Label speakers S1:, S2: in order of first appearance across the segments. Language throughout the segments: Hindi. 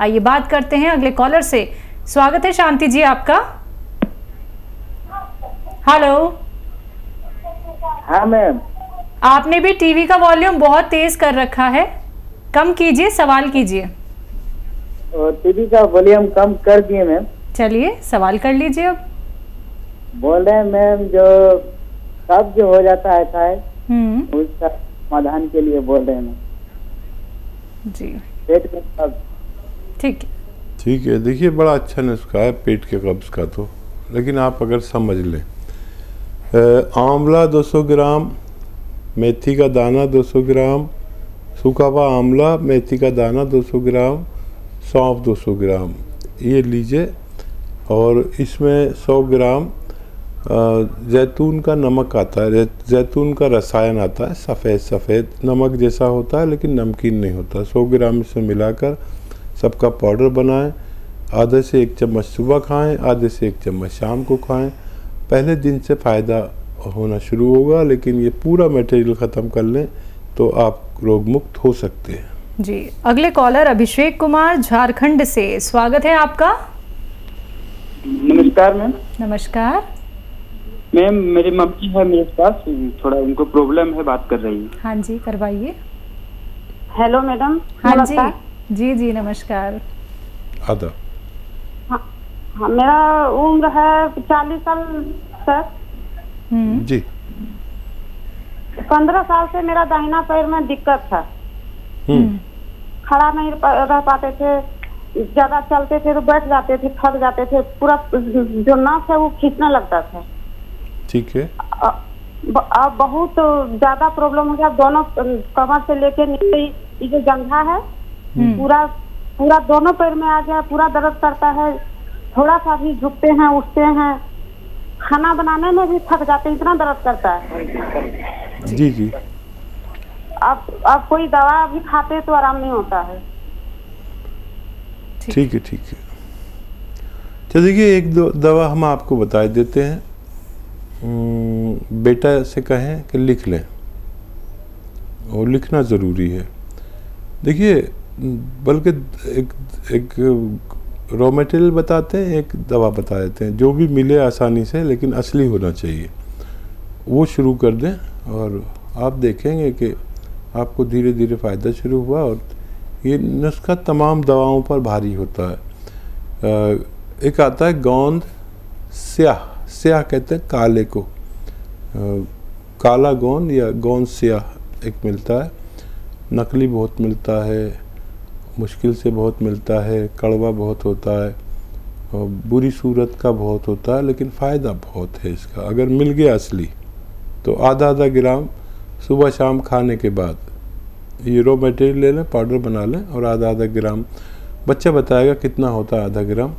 S1: आइए बात करते हैं अगले कॉलर से। स्वागत है शांति जी आपका। हेलो।
S2: हाँ मैम।
S1: आपने भी टीवी का वॉल्यूम बहुत तेज कर रखा है, कम कीजिए, सवाल कीजिए।
S2: टीवी का वॉल्यूम कम कर दिए मैम।
S1: चलिए सवाल कर लीजिए। अब
S2: बोल रहे हैं मैम, जो कब्ज हो जाता है शायद, उसका समाधान के लिए बोल रहे हैं मैम।
S1: जी,
S2: पेट में कब्ज।
S3: ठीक है। देखिए बड़ा अच्छा नुस्खा है पेट के कब्ज का, तो लेकिन आप अगर समझ लें, आंवला 200 ग्राम, मेथी का दाना 200 ग्राम, सूखा हुआ आंवला, मेथी का दाना 200 ग्राम, सौंफ 200 ग्राम, ये लीजिए। और इसमें 100 ग्राम जैतून का नमक आता है, जैतून का रसायन आता है, सफ़ेद नमक जैसा होता है लेकिन नमकीन नहीं होता। 100 ग्राम इसे मिलाकर सबका पाउडर बनाएं। आधे से 1 चम्मच सुबह खाएं, आधे से 1 चम्मच शाम को खाएं। पहले दिन से फ़ायदा होना शुरू होगा, लेकिन ये पूरा मटेरियल ख़त्म कर लें तो आप रोग मुक्त हो सकते हैं।
S1: जी, अगले कॉलर अभिषेक कुमार झारखंड से। स्वागत है आपका।
S2: नमस्कार मैम।
S1: नमस्कार
S2: मैम, मेरी मम्मी है मेरे पास, थोड़ा उनको प्रॉब्लम है, बात कर रही है।
S1: हाँ जी, करवाइए।
S4: Hello madam.
S1: हाँ जी जी नमस्कार।
S3: आदा।
S4: हाँ, मेरा उम्र है 40 साल सर।
S3: जी।
S4: 15 साल से मेरा दाहिना पैर में दिक्कत था। खड़ा नहीं रह पाते थे, ज्यादा चलते थे तो बैठ जाते थे, थक जाते थे, पूरा जो नस है वो खींचने लगता था।
S3: ठीक है।
S4: अब बहुत ज्यादा प्रॉब्लम हो गया, दोनों कमर से लेके नीचे ये जो जंघा है पूरा दोनों पैर में आ गया, पूरा दर्द करता है। थोड़ा सा भी झुकते हैं उठते हैं, खाना बनाने में भी थक जाते हैं, इतना दर्द करता है।
S3: जी।
S4: अब कोई दवा भी खाते तो आराम नहीं होता है।
S3: ठीक है। तो देखिए एक दो दवा हम आपको बता देते हैं। बेटा से कहें कि लिख लें, और लिखना ज़रूरी है। देखिए बल्कि एक रॉ मटेरियल बताते हैं, एक दवा बता देते हैं, जो भी मिले आसानी से लेकिन असली होना चाहिए, वो शुरू कर दें और आप देखेंगे कि आपको धीरे धीरे फ़ायदा शुरू हुआ। और ये नुस्खा तमाम दवाओं पर भारी होता है। एक आता है गोंद स्याह कहते हैं काले को, काला गोंद या गोंद स्याह एक मिलता है। नकली बहुत मिलता है, मुश्किल से बहुत मिलता है, कड़वा बहुत होता है और बुरी सूरत का बहुत होता है, लेकिन फ़ायदा बहुत है इसका। अगर मिल गया असली तो आधा ग्राम सुबह शाम खाने के बाद ये रॉ मटेरियल ले लें, पाउडर बना लें, और आधा ग्राम, बच्चा बताएगा कितना होता है आधा ग्राम,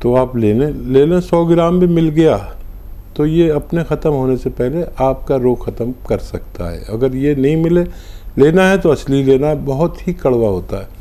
S3: तो आप ले लें। 100 ग्राम भी मिल गया तो ये अपने ख़त्म होने से पहले आपका रोग ख़त्म कर सकता है। अगर ये नहीं मिले, लेना है तो असली लेना है, बहुत ही कड़वा होता है।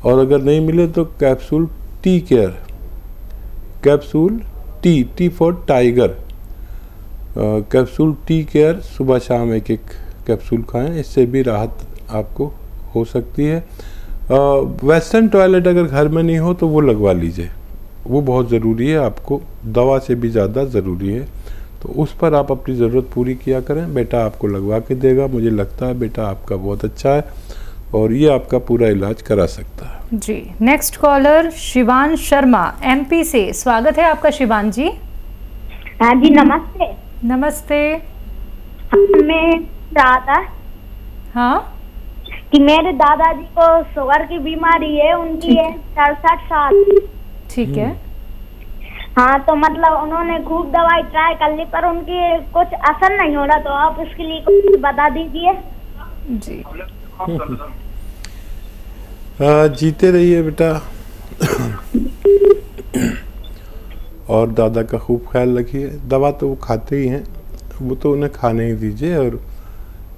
S3: और अगर नहीं मिले तो capsule tea care, capsule T for tiger, capsule tea care सुबह शाम एक कैप्सूल खाएं, इससे भी राहत आपको हो सकती है। वेस्टर्न टॉयलेट अगर घर में नहीं हो तो वो लगवा लीजिए, वो बहुत ज़रूरी है, आपको दवा से भी ज़्यादा ज़रूरी है। तो उस पर आप अपनी ज़रूरत पूरी किया करें। बेटा आपको लगवा के देगा, मुझे लगता है बेटा आपका बहुत अच्छा है और ये आपका पूरा इलाज करा सकता है।
S1: जी, next caller Shivan Sharma MP से। स्वागत है आपका शिवान जी।
S5: हाँ जी नमस्ते।
S1: नमस्ते।
S5: मैं दादा कि मेरे दादाजी को शुगर की बीमारी है, उनकी है 67 साल।
S1: ठीक है।
S5: हाँ, तो मतलब उन्होंने खूब दवाई ट्राई कर ली पर उनकी कुछ असर नहीं हो रहा, तो आप उसके लिए कुछ बता दीजिए।
S1: जी
S3: जीते रहिए बेटा और दादा का खूब ख्याल रखिए। दवा तो वो खाते ही हैं, वो तो उन्हें खाने ही दीजिए। और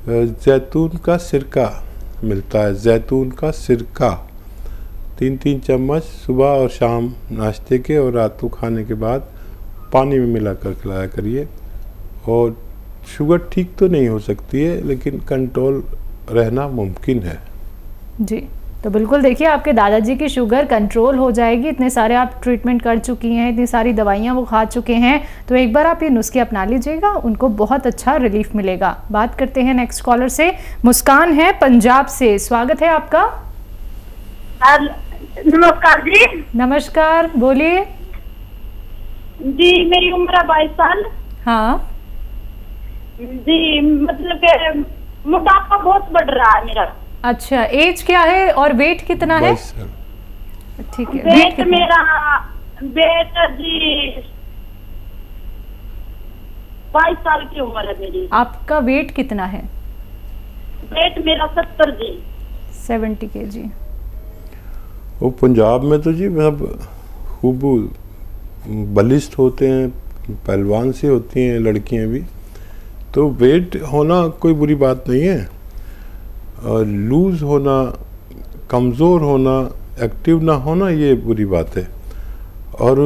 S3: जैतून का सिरका मिलता है, जैतून का सिरका 3-3 चम्मच सुबह और शाम नाश्ते के और रात को खाने के बाद पानी में मिलाकर खिलाया करिए। और शुगर ठीक तो नहीं हो सकती है लेकिन कंट्रोल रहना मुमकिन है।
S1: जी, तो बिल्कुल देखिए आपके दादाजी की शुगर कंट्रोल हो जाएगी। इतने सारे आप ट्रीटमेंट कर चुकी हैं, इतनी सारी दवाइयाँ वो खा चुके हैं, तो एक बार आप ये नुस्खे अपना लीजिएगा, उनको बहुत अच्छा रिलीफ मिलेगा। बात करते हैं नेक्स्ट कॉलर से। मुस्कान है पंजाब से, स्वागत है आपका।
S4: नमस्कार जी।
S1: नमस्कार, बोलिए
S4: जी। मेरी उम्र 22 साल।
S1: हाँ
S4: जी, मतलब कि मोटापा बहुत बढ़ रहा है मेरा।
S1: अच्छा, एज क्या है और वेट कितना है? ठीक है।
S4: वेट मेरा जी 22 साल की उम्र है मेरी।
S1: आपका वेट कितना है?
S4: वेट मेरा 70 जी।
S1: 70 kg।
S3: वो पंजाब में तो जी सब खूब बलिष्ठ होते हैं, पहलवान से होती हैं लड़कियां भी, तो वेट होना कोई बुरी बात नहीं है। और लूज़ होना, कमज़ोर होना, एक्टिव ना होना, ये बुरी बात है। और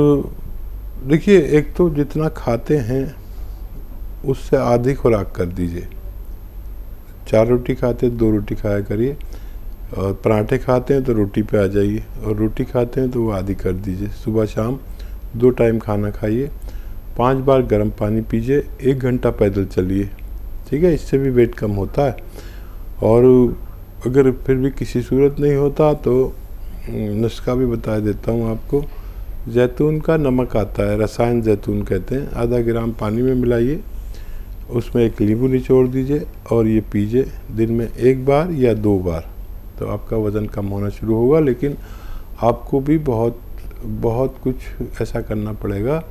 S3: देखिए, एक तो जितना खाते हैं उससे आधी खुराक कर दीजिए। 4 रोटी खाते 2 रोटी खाया करिए, और पराठे खाते हैं तो रोटी पे आ जाइए, और रोटी खाते हैं तो वो आधी कर दीजिए। सुबह शाम 2 टाइम खाना खाइए, 5 बार गर्म पानी पीजिए, 1 घंटा पैदल चलिए, ठीक है। इससे भी वेट कम होता है। और अगर फिर भी किसी सूरत नहीं होता तो नुस्खा भी बता देता हूँ आपको। जैतून का नमक आता है, रसायन जैतून कहते हैं, आधा ग्राम पानी में मिलाइए, उसमें 1 नींबू निचोड़ दीजिए और ये पीजिए दिन में 1 बार या 2 बार, तो आपका वज़न कम होना शुरू होगा। लेकिन आपको भी बहुत कुछ ऐसा करना पड़ेगा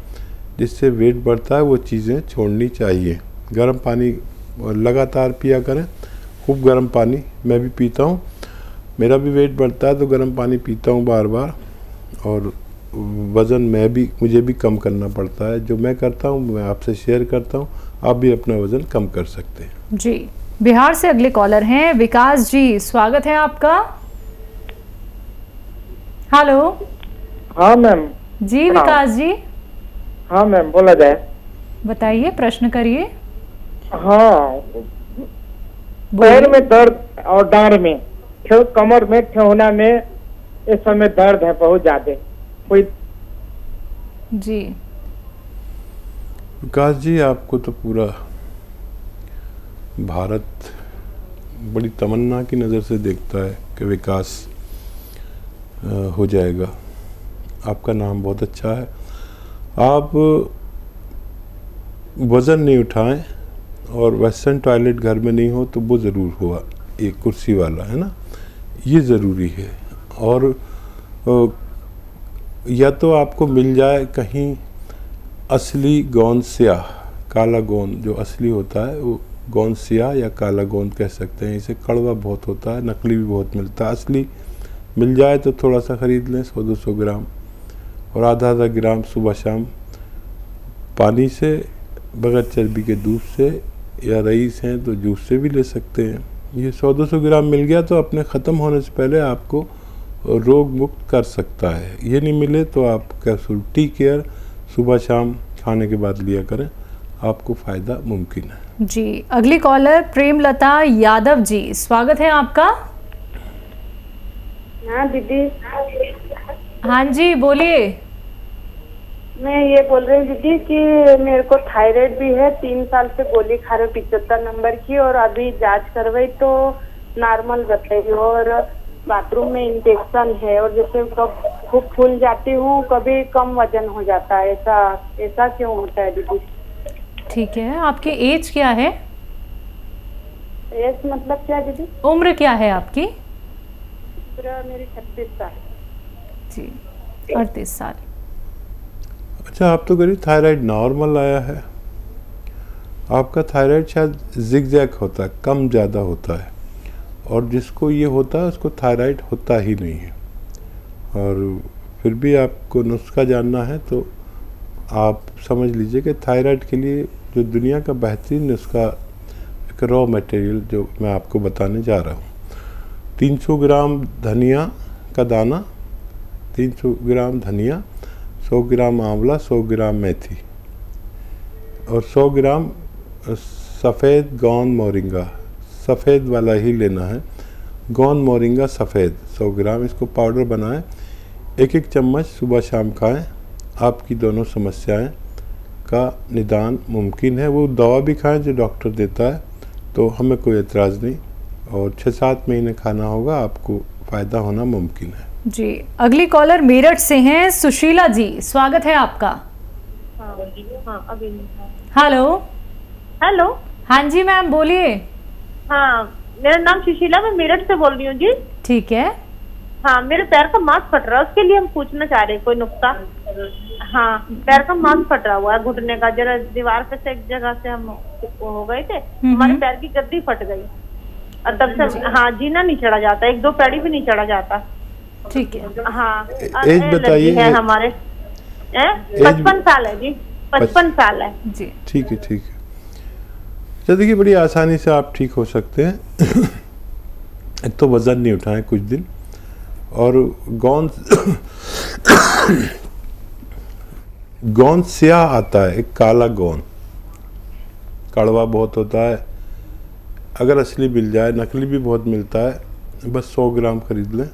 S3: जिससे वेट बढ़ता है, वो चीज़ें छोड़नी चाहिए। गर्म पानी लगातार पिया करें, खूब गर्म पानी। मैं भी पीता हूँ, मेरा भी वेट बढ़ता है तो गर्म पानी पीता हूँ बार बार। और वज़न मुझे भी कम करना पड़ता है। जो मैं करता हूँ मैं आपसे शेयर करता हूँ, आप भी अपना वज़न कम कर सकते हैं।
S1: जी। बिहार से अगले कॉलर हैं विकास जी, स्वागत है आपका। हेलो।
S2: हाँ मैम।
S1: जी विकास जी।
S2: हाँ मैम, बोला जाए।
S1: बताइए, प्रश्न करिए।
S2: हाँ, पैर में दर्द और डांड में, कमर में, ठेहुना में इस समय दर्द है बहुत ज्यादा। कोई
S1: जी
S3: विकास जी, आपको तो पूरा भारत बड़ी तमन्ना की नज़र से देखता है कि विकास हो जाएगा। आपका नाम बहुत अच्छा है। आप वज़न नहीं उठाएं, और वेस्टर्न टॉयलेट घर में नहीं हो तो वो ज़रूर हुआ, एक कुर्सी वाला, है ना, ये ज़रूरी है। और या तो आपको मिल जाए कहीं असली गोंद स्याह, काला गोंद जो असली होता है, वो गोंद स्याह या काला गोंद कह सकते हैं। इसे कड़वा बहुत होता है, नकली भी बहुत मिलता है। असली मिल जाए तो थोड़ा सा ख़रीद लें, 100-200 ग्राम, और आधा ग्राम सुबह शाम पानी से, बगैर चर्बी के दूध से, या रईस हैं तो जूस से भी ले सकते हैं। ये 100-200 ग्राम मिल गया तो अपने ख़त्म होने से पहले आपको रोग मुक्त कर सकता है। ये नहीं मिले तो आप कैप्सूल टी केयर सुबह शाम खाने के बाद लिया करें, आपको फ़ायदा मुमकिन है।
S1: जी। अगली कॉलर प्रेमलता यादव जी, स्वागत है आपका।
S4: हाँ दीदी।
S1: हाँ जी, बोलिए।
S4: मैं ये बोल रही हूँ दीदी कि मेरे को थायराइड भी है, 3 साल से गोली खा रहे 75 नंबर की, और अभी जांच करवाई तो नॉर्मल बताई, और बाथरूम में इंफेक्शन है, और जैसे कब खूब फूल जाती हूँ, कभी कम वजन हो जाता है। ऐसा क्यों होता है दीदी?
S1: ठीक है, आपकी एज क्या है?
S4: एज मतलब क्या दीदी?
S1: उम्र क्या है आपकी?
S4: मेरी 36 साल।
S1: जी, 38 साल।
S3: अच्छा, आप तो करिए थायराइड नॉर्मल आया है। आपका थायराइड शायद जिगजैग होता है, कम ज़्यादा होता है, और जिसको ये होता है उसको थायराइड होता ही नहीं है। और फिर भी आपको नुस्खा जानना है तो आप समझ लीजिए कि थायराइड के लिए जो दुनिया का बेहतरीन नुस्खा, एक रॉ मटेरियल जो मैं आपको बताने जा रहा हूँ। 300 ग्राम धनिया का दाना, 300 ग्राम धनिया, 100 ग्राम आंवला, 100 ग्राम मेथी, और 100 ग्राम सफ़ेद गोंद मोरिंगा, सफ़ेद वाला ही लेना है, गोंद मोरिंगा सफ़ेद 100 ग्राम, इसको पाउडर बनाएं, 1-1 चम्मच सुबह शाम खाएं। आपकी दोनों समस्याएं का निदान मुमकिन है। वो दवा भी खाएं जो डॉक्टर देता है, तो हमें कोई एतराज़ नहीं, और 6-7 महीने खाना होगा, आपको फ़ायदा होना मुमकिन है
S1: जी। अगली कॉलर मेरठ से हैं सुशीला जी, स्वागत है आपका। Hello
S6: hello.
S1: हाँ जी मैम बोलिए।
S6: हाँ, मेरा नाम सुशीला, मैं मेरठ से बोल रही हूँ जी।
S1: ठीक है।
S6: हाँ, मेरे पैर का मांस फट रहा है, उसके लिए हम पूछना चाह रहे हैं कोई नुस्खा। हाँ, पैर का मांस फट रहा हुआ है, घुटने का, जरा दीवार पे से एक जगह से हम हो गए थे, हमारे पैर की गद्दी फट गई और तब से हाँ जीना नहीं चढ़ा जाता, 1-2 पैड़ी भी नहीं चढ़ा जाता।
S1: ठीक है।
S6: हाँ,
S3: एज बताइए
S6: है हमारे 55 साल है जी, 55 साल है
S1: जी।
S3: ठीक है, ठीक है। तो देखिए बड़ी आसानी से आप ठीक हो सकते हैं। एक तो वज़न नहीं उठाएं कुछ दिन, और गोंद स्याह आता है, एक काला गोंद, कड़वा बहुत होता है। अगर असली मिल जाए, नकली भी बहुत मिलता है, बस 100 ग्राम खरीद लें,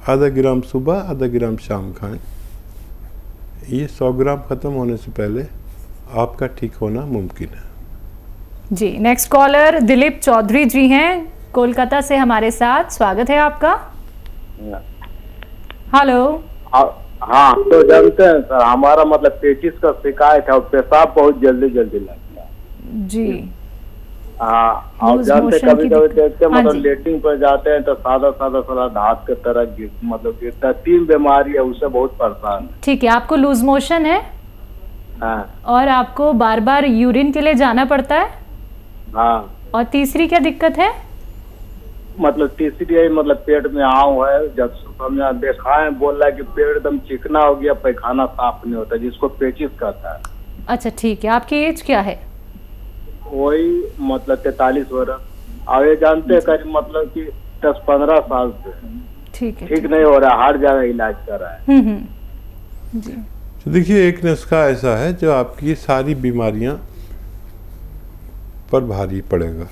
S3: आधा ग्राम सुबह, आधा ग्राम शाम खाएं। ये 100 ग्राम ख़त्म होने से पहले आपका ठीक होना मुमकिन है
S1: जी। नेक्स्ट कॉलर दिलीप चौधरी जी हैं, कोलकाता से हमारे साथ, स्वागत है आपका। हेलो।
S7: हाँ, तो जानते हैं सर, हमारा मतलब पेचिस का शिकायत है और पेशाब बहुत जल्दी लगता है जी। हाँ, और जानते कभी देखते मतलब लेटरिन पर जाते हैं तो सादा धात की तरह मतलब गिरता है। 3 बीमारी है, उससे बहुत परेशान है।
S1: ठीक है, आपको लूज मोशन है।
S7: हाँ। और
S1: आपको बार बार यूरिन के लिए जाना पड़ता है।
S7: हाँ।
S1: और तीसरी क्या दिक्कत है?
S7: मतलब तीसरी है मतलब पेट में आव है, जब हमने देखा है बोल रहा है कि पेट एकदम चिकना हो गया, पैखाना साफ नहीं होता, जिसको पेचिस कहता है।
S1: अच्छा ठीक है, आपकी एज क्या है?
S7: वही मतलब 43 वर्ष। अब ये जानते हैं करीब मतलब कि 10-15 साल से
S1: ठीक है,
S7: ठीक नहीं हो रहा, हर जगह इलाज कर रहा है
S1: जी।
S3: तो देखिए एक नुस्खा ऐसा है जो आपकी सारी बीमारियां पर भारी पड़ेगा,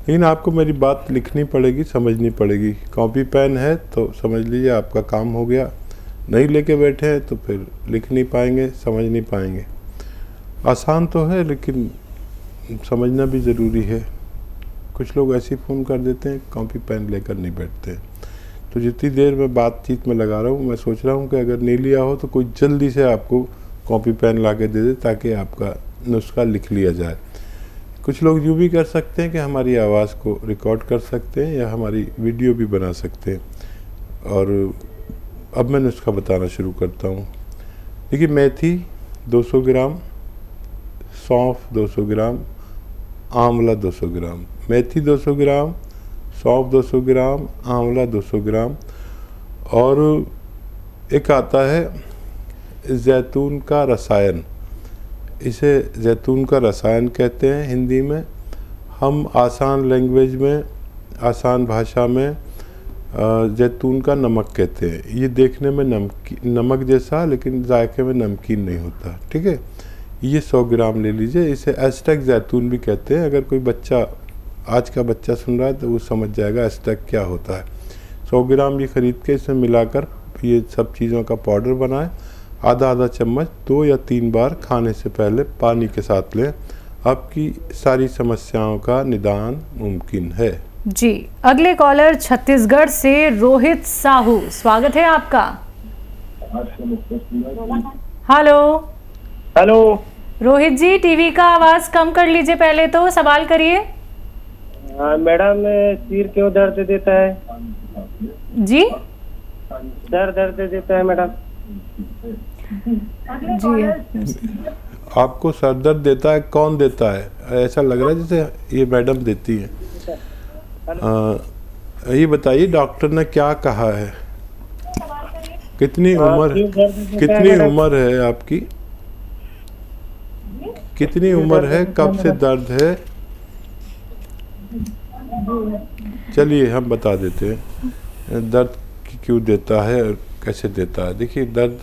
S3: लेकिन आपको मेरी बात लिखनी पड़ेगी, समझनी पड़ेगी। कॉपी पेन है तो समझ लीजिए आपका काम हो गया, नहीं लेके बैठे हैं तो फिर लिख नहीं पाएंगे, समझ नहीं पाएंगे। आसान तो है लेकिन समझना भी ज़रूरी है। कुछ लोग ऐसे फ़ोन कर देते हैं, कॉपी पेन लेकर नहीं बैठते। तो जितनी देर मैं बातचीत में लगा रहा हूँ, मैं सोच रहा हूँ कि अगर नहीं लिया हो तो कोई जल्दी से आपको कॉपी पेन ला के दे दे ताकि आपका नुस्खा लिख लिया जाए। कुछ लोग यूँ भी कर सकते हैं कि हमारी आवाज़ को रिकॉर्ड कर सकते हैं या हमारी वीडियो भी बना सकते हैं। और अब मैं नुस्खा बताना शुरू करता हूँ। देखिए मेथी 200 ग्राम, सौंफ 200 ग्राम, आंवला 200 ग्राम। मेथी 200 ग्राम, सौंफ 200 ग्राम, आंवला 200 ग्राम। और एक आता है जैतून का रसायन, इसे जैतून का रसायन कहते हैं हिंदी में। हम आसान लैंग्वेज में, आसान भाषा में जैतून का नमक कहते हैं। ये देखने में नमक जैसा लेकिन जायके में नमकीन नहीं होता, ठीक है। ये 100 ग्राम ले लीजिए। इसे एस्टेक जैतून भी कहते हैं। अगर कोई बच्चा, आज का बच्चा सुन रहा है तो वो समझ जाएगा एस्टेक क्या होता है। 100 ग्राम ये ख़रीद के इसमें मिलाकर ये सब चीज़ों का पाउडर बनाएं। आधा चम्मच 2 या 3 बार खाने से पहले पानी के साथ लें। आपकी सारी समस्याओं का निदान मुमकिन है
S1: जी। अगले कॉलर छत्तीसगढ़ से रोहित साहू, स्वागत है आपका। हेलो।
S2: हेलो
S1: रोहित जी, टीवी का आवाज़ कम कर लीजिए, पहले तो सवाल करिए।
S2: मैडम सिर क्यों दर्द देता है?
S1: जी
S2: सर दर्द देता है मैडम
S1: जी।
S3: आपको सर दर्द देता है? कौन देता है? ऐसा लग रहा है जैसे ये मैडम देती है। ये बताइए डॉक्टर ने क्या कहा है? कितनी उम्र है आपकी? कितनी उम्र है? कब से दर्द है? चलिए हम बता देते हैं दर्द क्यों देता है और कैसे देता है। देखिए दर्द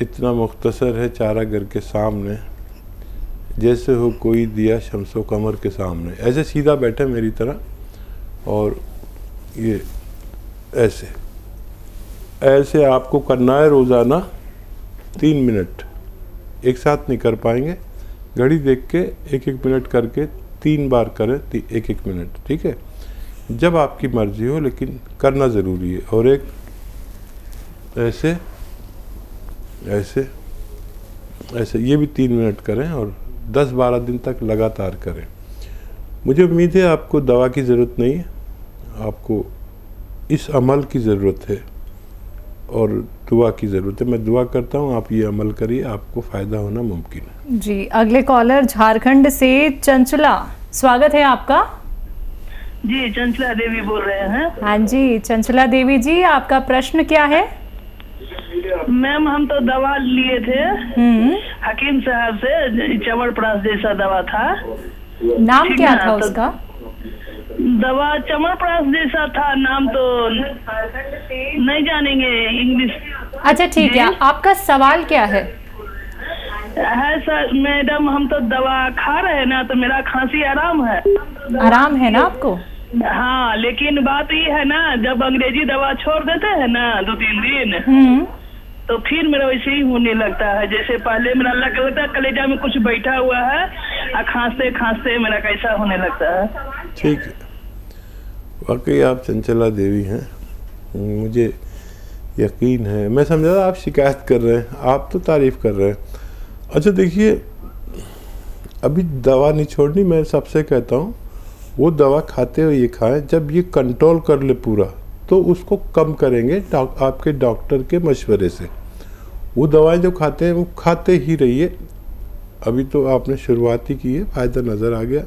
S3: इतना मुख्तसर है, चारा घर के सामने जैसे हो कोई दिया शम्सो कमर के सामने। ऐसे सीधा बैठे मेरी तरह और ये ऐसे ऐसे आपको करना है रोज़ाना 3 मिनट। एक साथ नहीं कर पाएंगे, घड़ी देख के 1-1 मिनट करके 3 बार करें 1-1 मिनट, ठीक है, जब आपकी मर्जी हो, लेकिन करना ज़रूरी है। और एक ऐसे ऐसे ऐसे ये भी 3 मिनट करें और 10-12 दिन तक लगातार करें। मुझे उम्मीद है आपको दवा की ज़रूरत नहीं है, आपको इस अमल की ज़रूरत है और दुआ की ज़रूरत है। मैं दुआ करता हूँ आप ये अमल करिए, आपको फ़ायदा होना मुमकिन है।
S1: जी, अगले कॉलर झारखंड से चंचला, स्वागत है आपका।
S8: जी, चंचला देवी बोल रहे हैं।
S1: हाँ जी, चंचला देवी जी, आपका प्रश्न क्या है?
S8: मैम, हम तो दवा लिए थे हकीम साहब से, चवनप्राश जैसा दवा था।
S1: नाम क्या था उसका?
S8: दवा चवनप्राश जैसा था, नाम तो नहीं जानेंगे इंग्लिश।
S1: अच्छा ठीक है, आपका सवाल क्या है?
S8: सर मैडम, हम तो दवा खा रहे हैं ना, तो मेरा खांसी आराम है।
S1: आराम है ना आपको?
S8: हाँ, लेकिन बात ये है ना, जब अंग्रेजी दवा छोड़ देते हैं ना 2-3 दिन, तो फिर मेरा वैसे ही होने लगता है। जैसे पहले मेरा लगता है कलेजा में कुछ बैठा हुआ है, और खांसते खांसते मेरा कैसा होने लगता है।
S3: ठीक है, वाकई आप चंचला देवी हैं, मुझे यकीन है। मैं समझा था आप शिकायत कर रहे हैं, आप तो तारीफ़ कर रहे हैं। अच्छा देखिए, अभी दवा नहीं छोड़नी, मैं सबसे कहता हूँ वो दवा खाते हुए ये खाएं, जब ये कंट्रोल कर ले पूरा तो उसको कम करेंगे आपके डॉक्टर के मशवरे से। वो दवाएं जो खाते हैं वो खाते ही रहिए। अभी तो आपने शुरुआत ही की है, फ़ायदा नज़र आ गया,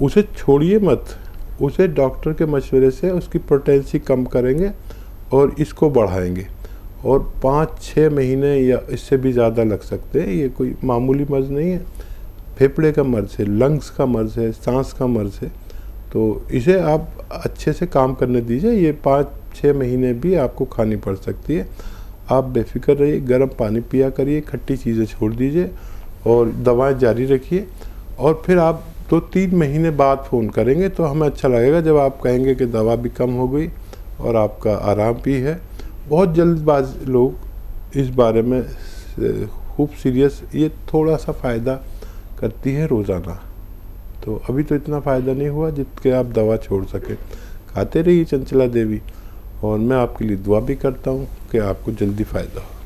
S3: उसे छोड़िए मत, उसे डॉक्टर के मशवरे से उसकी पोटेंसी कम करेंगे और इसको बढ़ाएंगे। और 5-6 महीने या इससे भी ज़्यादा लग सकते हैं, ये कोई मामूली मर्ज़ नहीं है, फेफड़े का मर्ज़ है, लंग्स का मर्ज़ है, सांस का मर्ज़ है, तो इसे आप अच्छे से काम करने दीजिए। ये 5-6 महीने भी आपको खानी पड़ सकती है, आप बेफिक्र रहिए, गर्म पानी पिया करिए, खट्टी चीज़ें छोड़ दीजिए और दवाएं जारी रखिए। और फिर आप 2-3 महीने बाद फ़ोन करेंगे तो हमें अच्छा लगेगा, जब आप कहेंगे कि दवा भी कम हो गई और आपका आराम भी है। बहुत जल्दबाज लोग इस बारे में खूब सीरियस, ये थोड़ा सा फ़ायदा करती है रोज़ाना, तो अभी तो इतना फ़ायदा नहीं हुआ जितने आप दवा छोड़ सकें। खाते रहिए चंचला देवी, और मैं आपके लिए दुआ भी करता हूँ कि आपको जल्दी फ़ायदा हो।